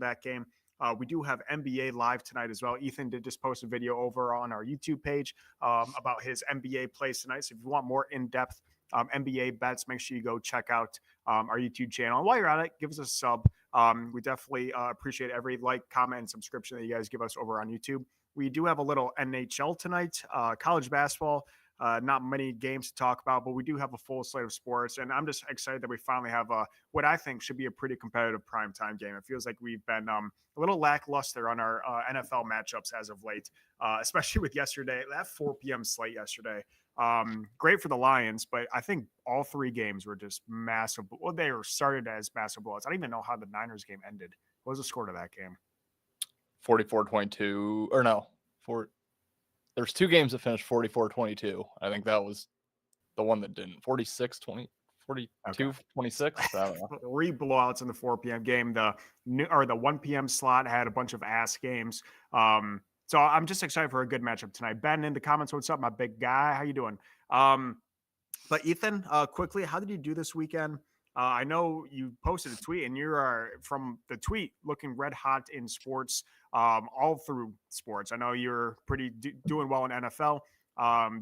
that game. We do have NBA live tonight as well. Ethan did just post a video over on our YouTube page about his NBA plays tonight. So if you want more in-depth NBA bets, make sure you go check out our YouTube channel. And while you're at it, give us a sub. We definitely appreciate every like, comment, and subscription that you guys give us over on YouTube. We do have a little NHL tonight, college basketball. Not many games to talk about, but we do have a full slate of sports. And I'm just excited that we finally have what I think should be a pretty competitive primetime game. It feels like we've been a little lackluster on our NFL matchups as of late, especially with yesterday, that 4 p.m. slate yesterday. Great for the Lions, but I think all three games were just massive. Well, they were started as massive blowouts. I don't even know how the Niners game ended. What was the score to that game? 44-22, or no, there's two games that finished 44-22. I think that was the one that didn't. 46-20, 42-26. I don't know. 3 blowouts in the 4 p.m. game. The 1 p.m. slot had a bunch of ass games. So I'm just excited for a good matchup tonight. Ben, in the comments, what's up, my big guy? How you doing? But Ethan, quickly, how did you do this weekend? I know you posted a tweet, and you are from the tweet looking red hot in sports, all through sports. I know you're pretty doing well in NFL,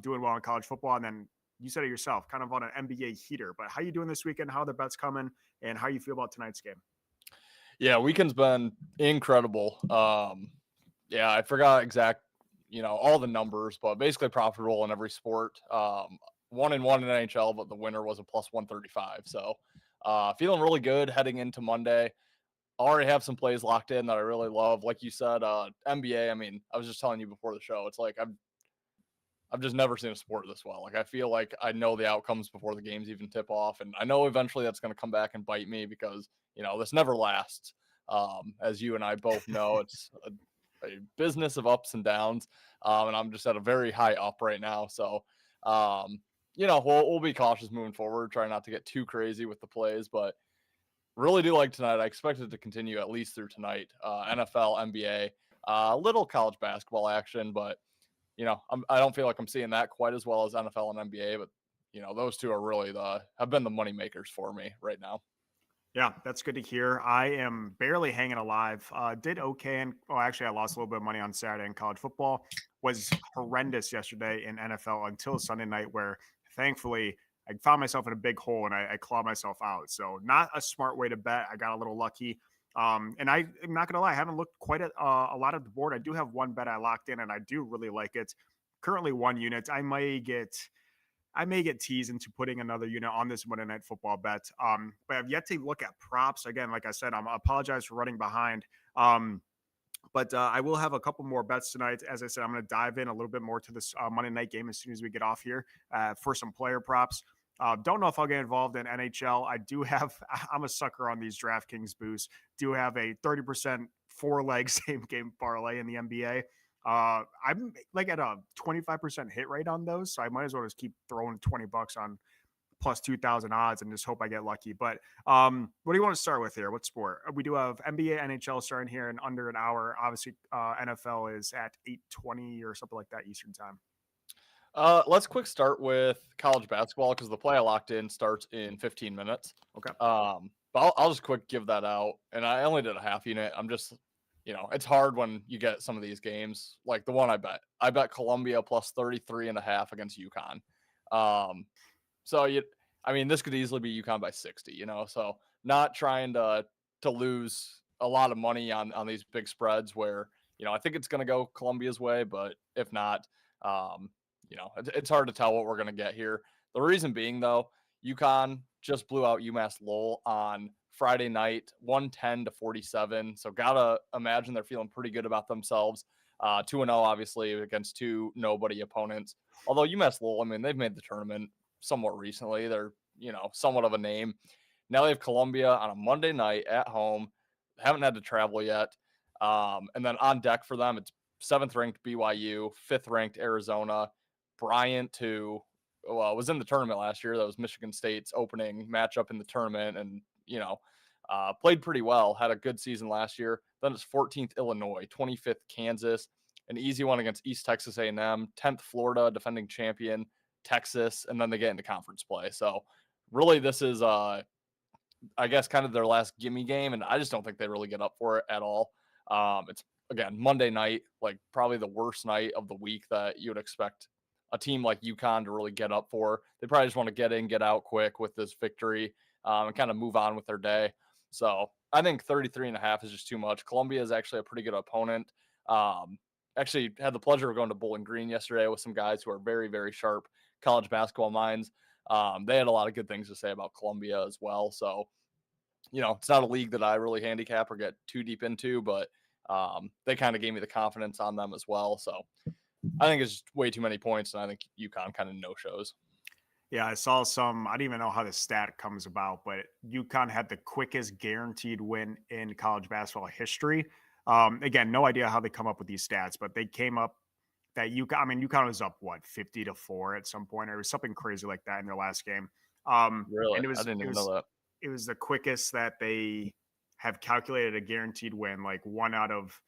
doing well in college football, and then you said it yourself, kind of on an NBA heater. But how you doing this weekend? How are the bets coming, and how you feel about tonight's game? Yeah, weekend's been incredible. Yeah, I forgot all the numbers, but basically profitable in every sport. 1-1 in NHL, but the winner was a plus 135. So feeling really good heading into Monday. Already have some plays locked in that I really love. Like you said, NBA, I mean, I was just telling you before the show, it's like I've just never seen a sport this well. Like I feel like I know the outcomes before the games even tip off. And I know eventually that's going to come back and bite me because, this never lasts. As you and I both know, it's a business of ups and downs. And I'm just at a very high up right now. So, we'll be cautious moving forward, try not to get too crazy with the plays, but really do like tonight. I expect it to continue at least through tonight. NFL, NBA, a little college basketball action, but I don't feel like I'm seeing that quite as well as NFL and NBA, but those two are really have been the money makers for me right now. Yeah, that's good to hear. I am barely hanging alive. Did okay, and actually, I lost a little bit of money on Saturday in college football. Was horrendous yesterday in NFL until Sunday night, where thankfully I found myself in a big hole and I clawed myself out. So not a smart way to bet. I got a little lucky. And I'm not gonna lie, I haven't looked quite at a lot of the board. I do have one bet I locked in, and I do really like it. Currently 1 unit. I may get teased into putting another unit on this Monday Night Football bet. But I've yet to look at props. Again, like I said, I apologize for running behind. But I will have a couple more bets tonight. As I said, I'm going to dive in a little bit more to this Monday night game as soon as we get off here for some player props. Don't know if I'll get involved in NHL. I'm a sucker on these DraftKings boosts. Do have a 30% 4-leg same game parlay in the NBA. I'm like at a 25% hit rate on those, so I might as well just keep throwing $20 on plus 2,000 odds and just hope I get lucky. But what do you want to start with here? What sport? We do have NBA, NHL starting here in under an hour. Obviously, NFL is at 8:20 or something like that Eastern time. Let's quick start with college basketball because the play I locked in starts in 15 minutes. Okay. But I'll just quick give that out, and I only did a half unit. I'm just it's hard when you get some of these games. Like the one I bet Columbia plus 33.5 against UConn. So this could easily be UConn by 60, so not trying to lose a lot of money on these big spreads where, I think it's going to go Columbia's way, but if not, it's hard to tell what we're going to get here. The reason being though, UConn just blew out UMass Lowell on Friday night, 110-47. So gotta imagine they're feeling pretty good about themselves. 2-0 obviously against two nobody opponents. Although UMass Lowell, they've made the tournament somewhat recently. They're somewhat of a name. Now they have Columbia on a Monday night at home. Haven't had to travel yet. And then on deck for them, it's 7th ranked BYU, 5th ranked Arizona, Bryant, who was in the tournament last year. That was Michigan State's opening matchup in the tournament, and played pretty well. Had a good season last year. Then it's 14th Illinois, 25th Kansas, an easy one against East Texas A&M, 10th Florida, defending champion Texas, and then they get into conference play. So really, this is I guess, kind of their last gimme game, and I just don't think they really get up for it at all. It's again Monday night, like probably the worst night of the week that you would expect a team like UConn to really get up for. They probably just want to get in, get out quick with this victory, and kind of move on with their day. So I think 33.5 is just too much. Columbia is actually a pretty good opponent. Um, Actually had the pleasure of going to Bowling Green yesterday with some guys who are very, very sharp college basketball minds. They had a lot of good things to say about Columbia as well. So, it's not a league that I really handicap or get too deep into, but they kind of gave me the confidence on them as well. So I think it's just way too many points, and I think UConn kind of no shows. Yeah, I saw some. I don't even know how the stat comes about, but UConn had the quickest guaranteed win in college basketball history. Again, no idea how they come up with these stats, but they came up that UConn. I mean, UConn was up what 50-4 at some point, or it was something crazy like that in their last game. Really, And I didn't even know that. it was the quickest that they have calculated a guaranteed win, like one out of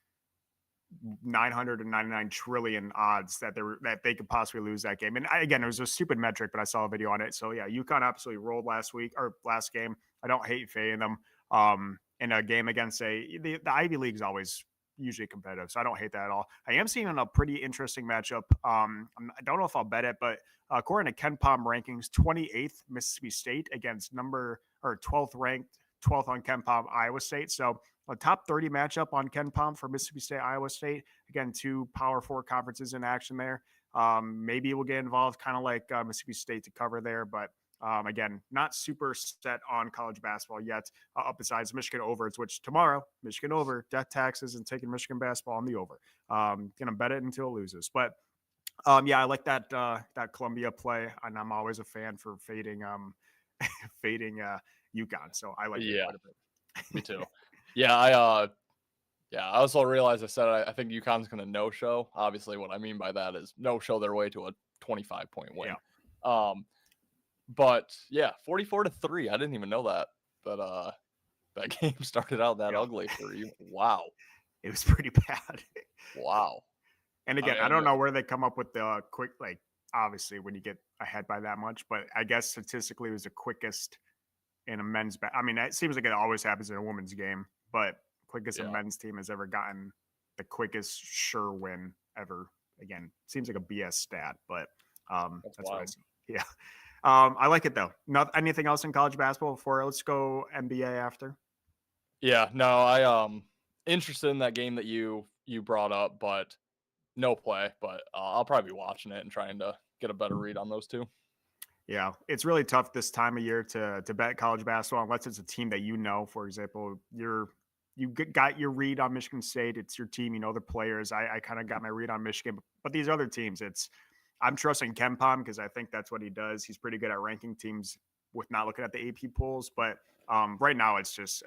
999 trillion odds that they could possibly lose that game. And again, it was a stupid metric, but I saw a video on it. So yeah, UConn absolutely rolled last week or last game. I don't hate fading them. In a game against the Ivy League is always usually competitive, so I don't hate that at all. I am seeing a pretty interesting matchup. I don't know if I'll bet it, but according to KenPom rankings, 28th Mississippi State against number or 12th ranked 12th on KenPom Iowa State. So a top 30 matchup on KenPom for Mississippi State, Iowa State. Again, two Power Four conferences in action there. Maybe we'll get involved, kind of like Mississippi State to cover there, but again, not super set on college basketball yet. Besides Michigan overs, which tomorrow Michigan over, death taxes, and taking Michigan basketball on the over. Gonna bet it until it loses, but. Yeah, I like that Columbia play, and I'm always a fan for fading fading UConn. So I like it quite a bit. Me too. Yeah, I also realized I said I think UConn's going to no show. Obviously, what I mean by that is no show their way to a 25-point win. Yeah. But yeah, 44-3. I didn't even know that that game started out that ugly for you. Wow, it was pretty bad. Wow. And again, I don't know where they come up with the quick, like obviously when you get ahead by that much, but I guess statistically it was the quickest in a men's. I mean, it seems like it always happens in a women's game, but quickest a men's team has ever gotten the quickest sure win ever. Again, seems like a BS stat, but that's what I see. Yeah. I like it though. Not anything else in college basketball before let's go NBA after. Yeah, no, I interested in that game that you brought up, but no play. But I'll probably be watching it and trying to get a better read on those two. Yeah, it's really tough this time of year to bet college basketball unless it's a team that For example, you got your read on Michigan State. It's your team, the players. I kind of got my read on Michigan, but these other teams, I'm trusting KenPom because I think that's what he does. He's pretty good at ranking teams with not looking at the AP polls, but right now it's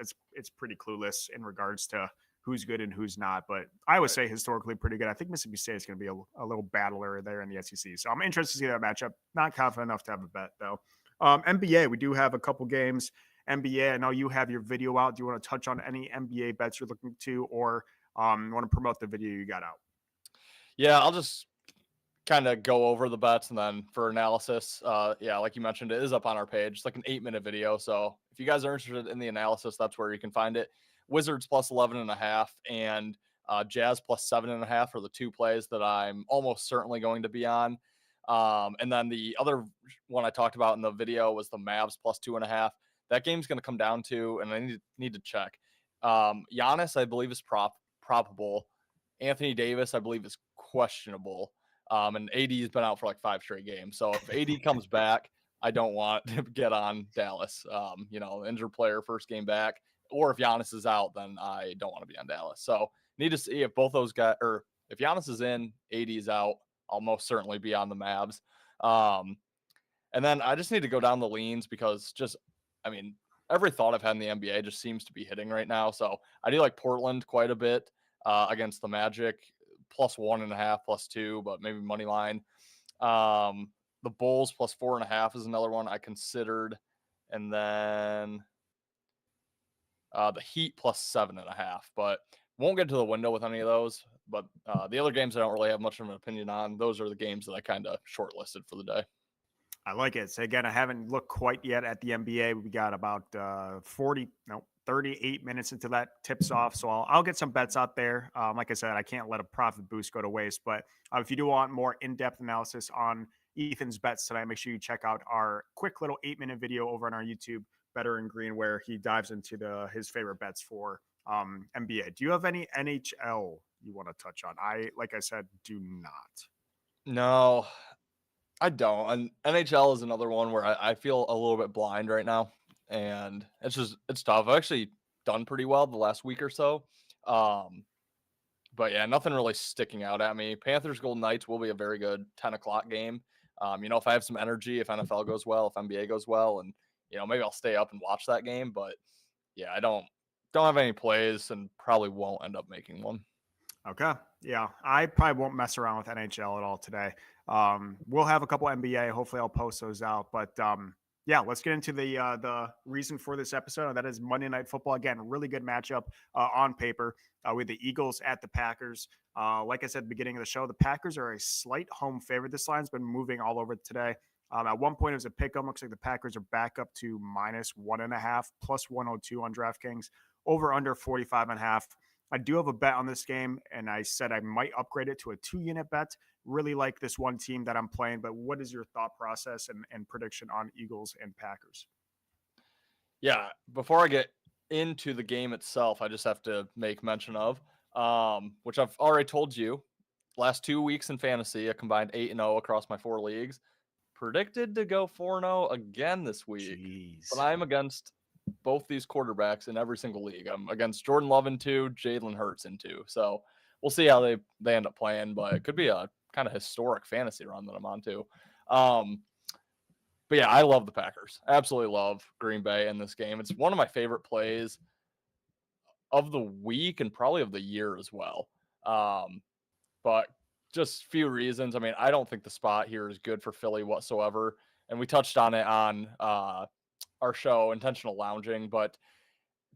pretty clueless in regards to who's good and who's not. But I would say historically pretty good. I think Mississippi State is going to be a little battler there in the SEC. So I'm interested to see that matchup. Not confident enough to have a bet though. NBA, we do have a couple games. NBA, I know you have your video out. Do you want to touch on any NBA bets you're looking to, or you want to promote the video you got out? Yeah, I'll just kind of go over the bets, and then for analysis, like you mentioned, it is up on our page. It's like an 8-minute video. So if you guys are interested in the analysis, that's where you can find it. Wizards plus 11.5 and Jazz plus 7.5 are the two plays that I'm almost certainly going to be on. And then the other one I talked about in the video was the Mavs plus 2.5. That game's going to come down to, and I need to check. Giannis, I believe, is probable. Anthony Davis, I believe, is questionable. And AD has been out for like 5 straight games. So if AD comes back, I don't want to get on Dallas. Injured player, first game back. Or if Giannis is out, then I don't want to be on Dallas. So need to see if both those guys, or if Giannis is in, AD is out, I'll most certainly be on the Mavs. And then I just need to go down the leans because every thought I've had in the NBA just seems to be hitting right now. So I do like Portland quite a bit against the Magic, plus 1.5, plus 2, but maybe money line. The Bulls plus 4.5 is another one I considered. And then the Heat plus 7.5, but won't get to the window with any of those. But the other games I don't really have much of an opinion on. Those are the games that I kind of shortlisted for the day. I like it. So again, I haven't looked quite yet at the NBA. We got about 38 minutes into that tips off. So I'll get some bets out there. Like I said, I can't let a profit boost go to waste. But if you do want more in-depth analysis on Ethan's bets tonight, make sure you check out our quick little 8-minute video over on our YouTube, Better in Green, where he dives into his favorite bets for NBA. Do you have any NHL you want to touch on? Like I said, do not. No, I don't. And NHL is another one where I feel a little bit blind right now, and it's tough. I've actually done pretty well the last week or so. Um, but yeah, nothing really sticking out at me. Panthers Golden Knights will be a very good 10 o'clock game. If I have some energy, if NFL goes well, if NBA goes well, and maybe I'll stay up and watch that game. But yeah, I don't have any plays and probably won't end up making one. Okay. Yeah. I probably won't mess around with NHL at all today. We'll have a couple NBA. Hopefully I'll post those out. But yeah, let's get into the reason for this episode. And that is Monday Night Football. Again, really good matchup on paper with the Eagles at the Packers. Like I said at the beginning of the show, the Packers are a slight home favorite. This line's been moving all over today. At one point, it was a pick 'em. Looks like the Packers are back up to -1.5, plus 102 on DraftKings. Over under 45.5. I do have a bet on this game, and I said I might upgrade it to a 2-unit bet. Really like this one team that I'm playing, but what is your thought process and prediction on Eagles and Packers? Yeah, before I get into the game itself, I just have to make mention of, which I've already told you, last 2 weeks in fantasy, a combined 8-0 across my 4 leagues. Predicted to go 4-0 again this week, but Jeez. I'm against both these quarterbacks in every single league. I'm against Jordan Love in 2, Jalen Hurts in 2. So we'll see how they end up playing, but it could be a kind of historic fantasy run that I'm on too. But yeah, I love the Packers. Absolutely love Green Bay in this game. It's one of my favorite plays of the week and probably of the year as well. But just few reasons. I mean, I don't think the spot here is good for Philly whatsoever. And we touched on it on our show, Intentional Lounging, but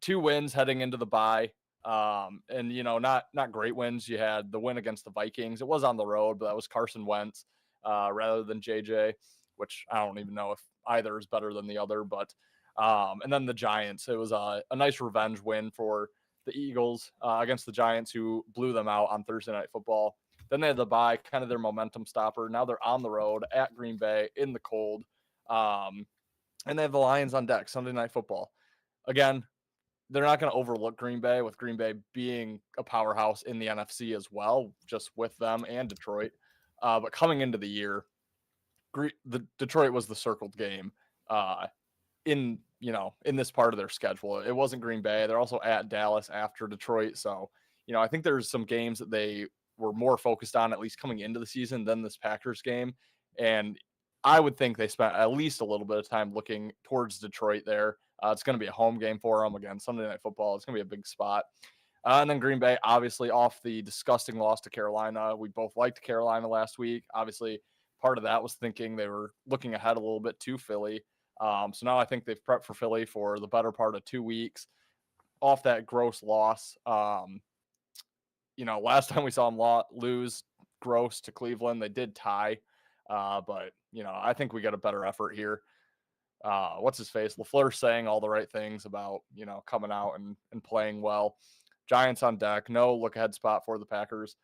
2 wins heading into the bye. And not great wins. You had the win against the Vikings. It was on the road, but that was Carson Wentz rather than JJ, which I don't even know if either is better than the other. But and then the Giants. It was a nice revenge win for the Eagles against the Giants, who blew them out on Thursday Night Football. Then they had the bye, kind of their momentum stopper. Now they're on the road at Green Bay in the cold. And they have the Lions on deck, Sunday Night Football. Again, they're not going to overlook Green Bay, with Green Bay being a powerhouse in the NFC as well, just with them and Detroit. But coming into the year, the Detroit was the circled game in this part of their schedule. It wasn't Green Bay. They're also at Dallas after Detroit. So, I think there's some games that they were more focused on, at least coming into the season, than this Packers game. And I would think they spent at least a little bit of time looking towards Detroit there. It's going to be a home game for them. Again, Sunday Night Football. It's going to be a big spot. And then Green Bay, obviously, off the disgusting loss to Carolina. We both liked Carolina last week. Obviously, part of that was thinking they were looking ahead a little bit to Philly. So now I think they've prepped for Philly for the better part of 2 weeks off that gross loss. Last time we saw them lose gross to Cleveland, they did tie. But I think we got a better effort here. What's his face? LaFleur saying all the right things about, coming out and playing well. Giants on deck. No look ahead spot for the Packers.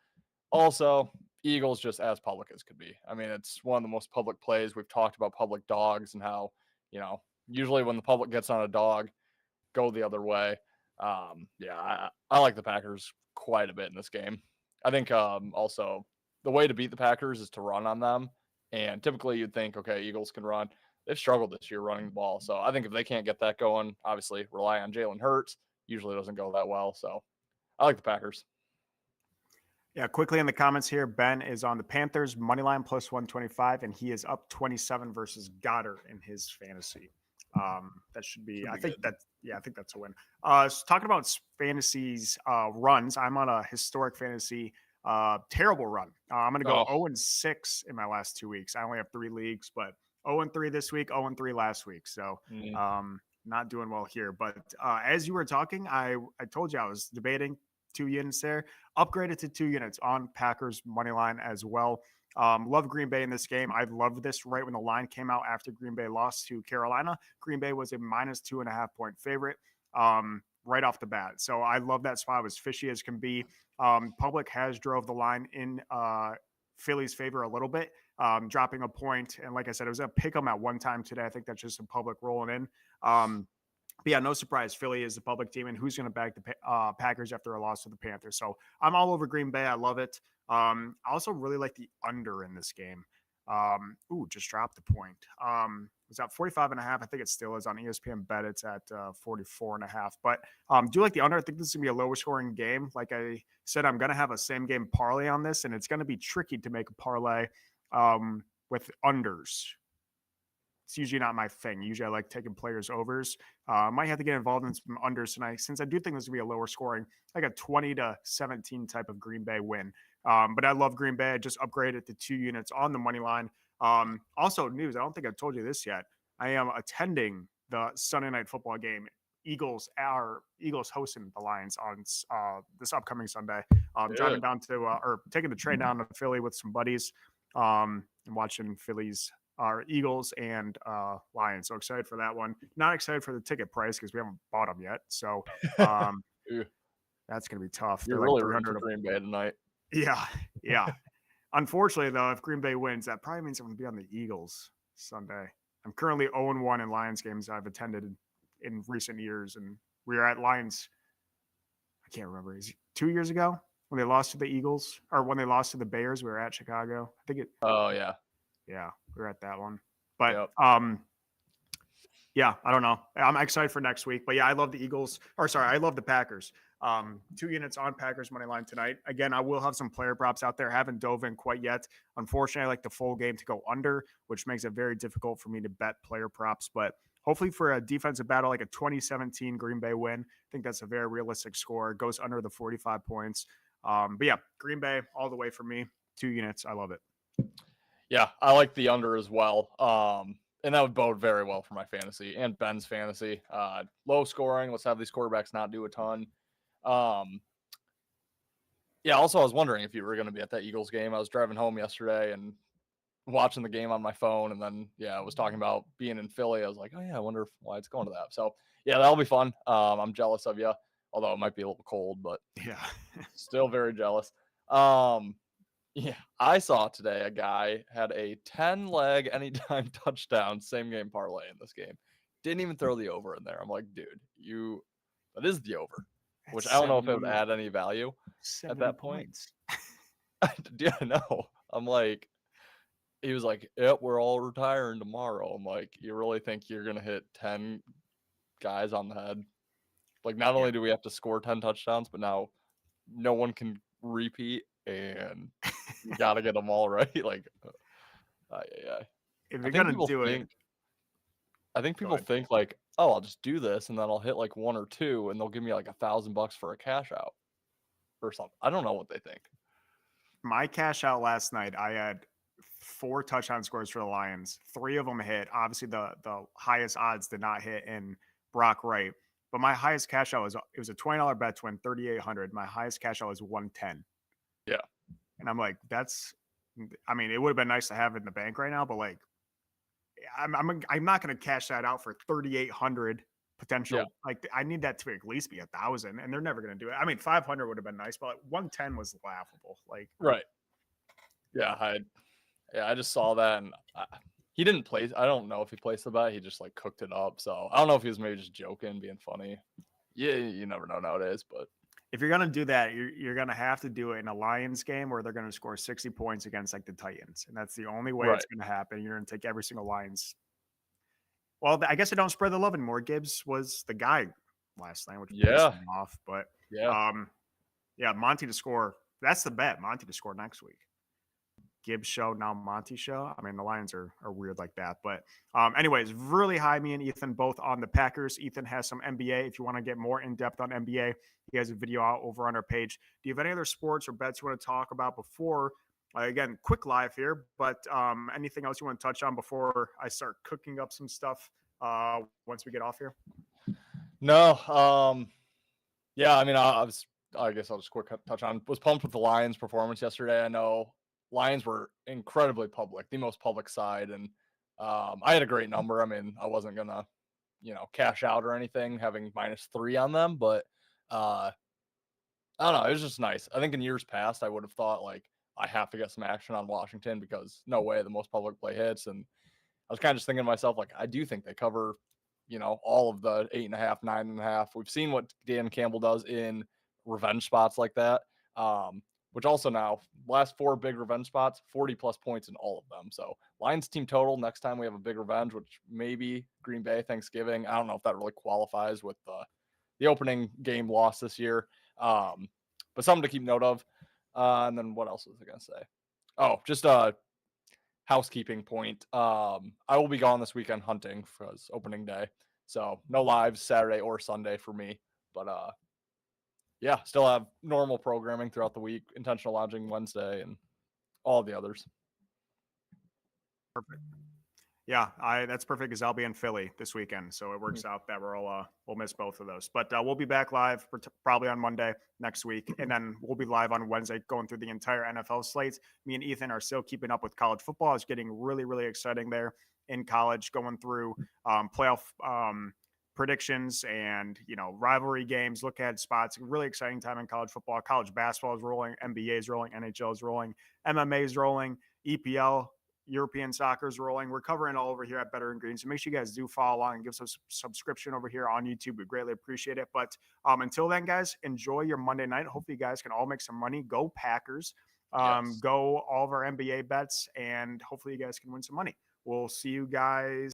Also, Eagles just as public as could be. I mean, it's one of the most public plays. We've talked about public dogs and how, usually when the public gets on a dog, go the other way. I like the Packers quite a bit in this game. I think also the way to beat the Packers is to run on them. And typically you'd think, okay, Eagles can run. They've struggled this year running the ball. So I think if they can't get that going, obviously rely on Jalen Hurts. Usually doesn't go that well. So I like the Packers. Yeah, quickly in the comments here, Ben is on the Panthers money line plus 125, and he is up 27 versus Goddard in his fantasy. That should be I think good. I think that's a win. So talking about fantasies runs, I'm on a historic fantasy terrible run. I'm going to go 0-6 in my last 2 weeks. I only have 3 leagues, but 0-3 this week, 0-3 last week. So not doing well here. But as you were talking, I told you I was debating 2 units there. Upgraded to 2 units on Packers money line as well. Love Green Bay in this game. I loved this right when the line came out after Green Bay lost to Carolina. Green Bay was a -2.5 point favorite right off the bat. So I love that spot. It was fishy as can be. Public has drove the line in Philly's favor a little bit, dropping a point. And like I said, it was a pick 'em at one time today. I think that's just a public rolling in. But yeah, no surprise. Philly is the public team, and who's going to back the Packers after a loss to the Panthers? So I'm all over Green Bay. I love it. I also really like the under in this game. Just dropped the point. It's at 45.5. I think it still is on ESPN Bet. It's at 44.5. But do like the under. I think this is gonna be a lower scoring game. Like I said, I'm gonna have a same game parlay on this, and it's gonna be tricky to make a parlay with unders. It's usually not my thing. Usually I like taking players overs. Might have to get involved in some unders tonight since I do think this will be a lower scoring, like a 20-17 type of Green Bay win. But I love Green Bay. I just upgraded to 2 units on the money line. Also, news. I don't think I've told you this yet. I am attending the Sunday night football game. Eagles hosting the Lions on this upcoming Sunday. Driving down to or taking the train down to Philly with some buddies and watching Philly's our Eagles and Lions. So excited for that one. Not excited for the ticket price because we haven't bought them yet. So that's going to be tough. You're They're really like rooting 300 for Green Bay tonight. Yeah. Unfortunately, though, if Green Bay wins, that probably means I'm going to be on the Eagles Sunday. I'm currently 0-1 in Lions games I've attended in recent years. And we were at Lions, I can't remember, is it 2 years ago when they lost to the Eagles or when they lost to the Bears? We were at Chicago. I think it. Oh, yeah. Yeah, we were at that one. But Yep. yeah, I don't know. I'm excited for next week. But yeah, I love the Eagles. I love the Packers. 2 units on Packers money line tonight. Again, I will have some player props out there. Haven't dove in quite yet. Unfortunately, I like the full game to go under, which makes it very difficult for me to bet player props. But hopefully for a defensive battle like a 2017 Green Bay win, I think that's a very realistic score. Goes under the 45 points. But yeah, Green Bay all the way for me. 2 units. I love it. Yeah, I like the under as well. And that would bode very well for my fantasy and Ben's fantasy. Low scoring. Let's have these quarterbacks not do a ton. Yeah, also, I was wondering if you were going to be at that Eagles game. I was driving home yesterday and watching the game on my phone. And then, I was talking about being in Philly. I was like, oh, yeah, I wonder why it's going to that. So, yeah, that'll be fun. I'm jealous of you, although it might be a little cold, but yeah, still very jealous. Yeah, I saw today a guy had a 10-leg anytime touchdown, same game parlay in this game. Didn't even throw the over in there. I'm like, dude, that is the over, which I don't know if it would add any value at that point. Yeah, no. I'm like, he was like, yep, we're all retiring tomorrow. I'm like, you really think you're going to hit 10 guys on the head? Like, not only do we have to score 10 touchdowns, but now no one can repeat. And you got to get them all right. Like, if you're going to do it, I think people think like, oh, I'll just do this and then I'll hit like 1 or 2 and they'll give me like $1,000 for a cash out or something. I don't know what they think. My cash out last night, I had 4 touchdown scores for the Lions. 3 of them hit. Obviously, the highest odds did not hit in Brock Wright. But my highest cash out was a $20 bet to win $3,800. My highest cash out was $110. Yeah. And I'm like, it would have been nice to have it in the bank right now, but like, I'm not going to cash that out for 3,800 potential. Yeah. Like, I need that to at least be 1,000, and they're never going to do it. I mean, 500 would have been nice, but like 110 was laughable. Like, right. Yeah. I just saw that, and he didn't place. I don't know if he placed the bet. He just like cooked it up. So I don't know if he was maybe just joking, being funny. Yeah. You never know nowadays, but. If you're going to do that, you're going to have to do it in a Lions game where they're going to score 60 points against like the Titans. And that's the only way it's going to happen. You're going to take every single Lions. Well, I guess I don't spread the love anymore. Gibbs was the guy last night, which pissed me off. But Monty to score. That's the bet. Monty to score next week. Gibbs show, now Monty show. I mean, the Lions are weird like that. But anyways, really high, me and Ethan both on the Packers. Ethan has some NBA. If you want to get more in-depth on NBA, he has a video out over on our page. Do you have any other sports or bets you want to talk about before, again, quick live here, but anything else you want to touch on before I start cooking up some stuff once we get off here? No. Yeah, I mean, I guess I'll just quick touch on. Was pumped with the Lions' performance yesterday. I know Lions were incredibly public, the most public side. And I had a great number. I mean, I wasn't going to, cash out or anything, having -3 on them. But I don't know. It was just nice. I think in years past, I would have thought, like, I have to get some action on Washington because no way the most public play hits. And I was kind of just thinking to myself, like, I do think they cover, all of the 8.5, 9.5. We've seen what Dan Campbell does in revenge spots like that. Which also now, last 4 big revenge spots, 40 plus points in all of them. So Lions team total next time we have a big revenge, which maybe Green Bay Thanksgiving. I don't know if that really qualifies with the opening game loss this year. But something to keep note of. And then what else was I going to say? Oh, just a housekeeping point. I will be gone this weekend hunting for opening day. So no lives Saturday or Sunday for me. But yeah, still have normal programming throughout the week, intentional lodging Wednesday and all the others. Perfect. Yeah, that's perfect because I'll be in Philly this weekend, so it works out that we'll miss both of those. But we'll be back live probably on Monday next week, and then we'll be live on Wednesday going through the entire NFL slate. Me and Ethan are still keeping up with college football. It's getting really, really exciting there in college, going through playoff predictions and rivalry games, look at spots. Really exciting time in college football. College basketball is rolling, NBA is rolling, NHL is rolling, MMA is rolling, EPL. European soccer is rolling. We're covering all over here at Better and Green. So make sure you guys do follow along and give us a subscription over here on YouTube. We greatly appreciate it. But until then, guys, enjoy your Monday night. Hopefully you guys can all make some money. Go Packers. Yes. Go all of our NBA bets, and hopefully you guys can win some money. We'll see you guys